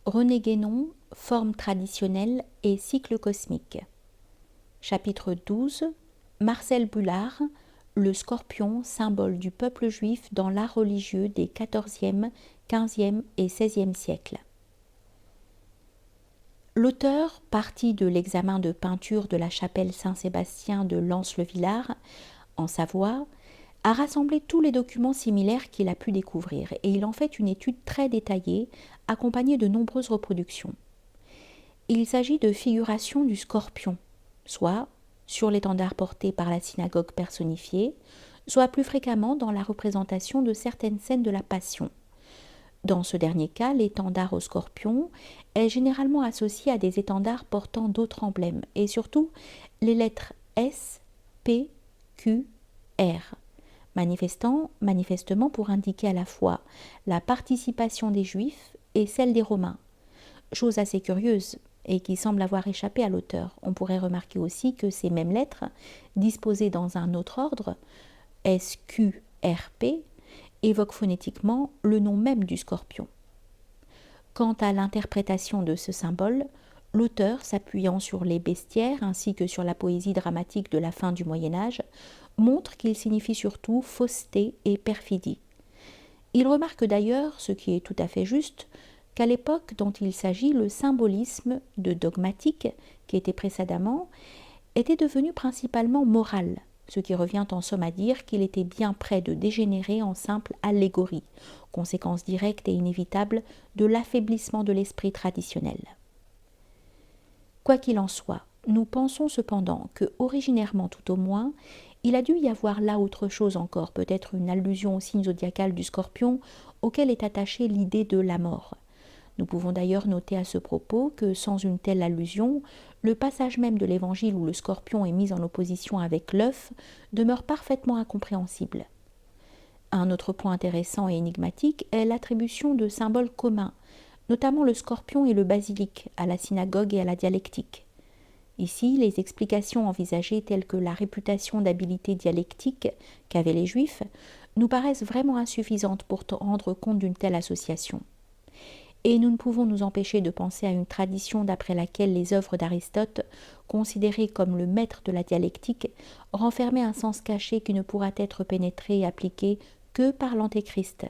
René Guénon, forme traditionnelle et cycle cosmique. Chapitre 12. Marcel Bullard, le scorpion, symbole du peuple juif dans l'art religieux des XIVe, XVe et XVIe siècles. L'auteur, parti de l'examen de peinture de la chapelle Saint-Sébastien de Lens-le-Villard, en Savoie, a rassemblé tous les documents similaires qu'il a pu découvrir et il en fait une étude très détaillée, accompagnée de nombreuses reproductions. Il s'agit de figurations du scorpion, soit sur l'étendard porté par la synagogue personnifiée, soit plus fréquemment dans la représentation de certaines scènes de la Passion. Dans ce dernier cas, l'étendard au scorpion est généralement associé à des étendards portant d'autres emblèmes, et surtout les lettres S, P, Q, R, manifestement pour indiquer à la fois la participation des Juifs et celle des Romains. Chose assez curieuse et qui semble avoir échappé à l'auteur. On pourrait remarquer aussi que ces mêmes lettres, disposées dans un autre ordre, S, Q, R, P, évoquent phonétiquement le nom même du scorpion. Quant à l'interprétation de ce symbole, l'auteur, s'appuyant sur les bestiaires ainsi que sur la poésie dramatique de la fin du Moyen-Âge, montre qu'il signifie surtout fausseté et perfidie. Il remarque d'ailleurs, ce qui est tout à fait juste, qu'à l'époque dont il s'agit, le symbolisme de dogmatique, qui était précédemment, était devenu principalement moral, ce qui revient en somme à dire qu'il était bien près de dégénérer en simple allégorie, conséquence directe et inévitable de l'affaiblissement de l'esprit traditionnel. Quoi qu'il en soit, nous pensons cependant que, originairement tout au moins, il a dû y avoir là autre chose encore, peut-être une allusion au signe zodiacal du scorpion, auquel est attachée l'idée de la mort. Nous pouvons d'ailleurs noter à ce propos que, sans une telle allusion, le passage même de l'Évangile où le scorpion est mis en opposition avec l'œuf demeure parfaitement incompréhensible. Un autre point intéressant et énigmatique est l'attribution de symboles communs, notamment le scorpion et le basilic, à la synagogue et à la dialectique. Ici, les explications envisagées telles que la réputation d'habileté dialectique qu'avaient les Juifs nous paraissent vraiment insuffisantes pour rendre compte d'une telle association. Et nous ne pouvons nous empêcher de penser à une tradition d'après laquelle les œuvres d'Aristote, considérées comme le maître de la dialectique, renfermaient un sens caché qui ne pourra être pénétré et appliqué que par l'Antéchrist,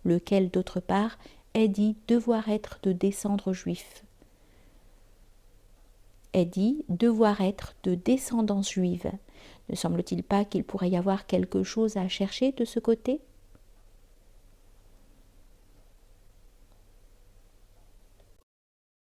lequel, d'autre part, est dit devoir être de descendre juif. Est dit devoir être de descendance juive. Ne semble-t-il pas qu'il pourrait y avoir quelque chose à chercher de ce côté ?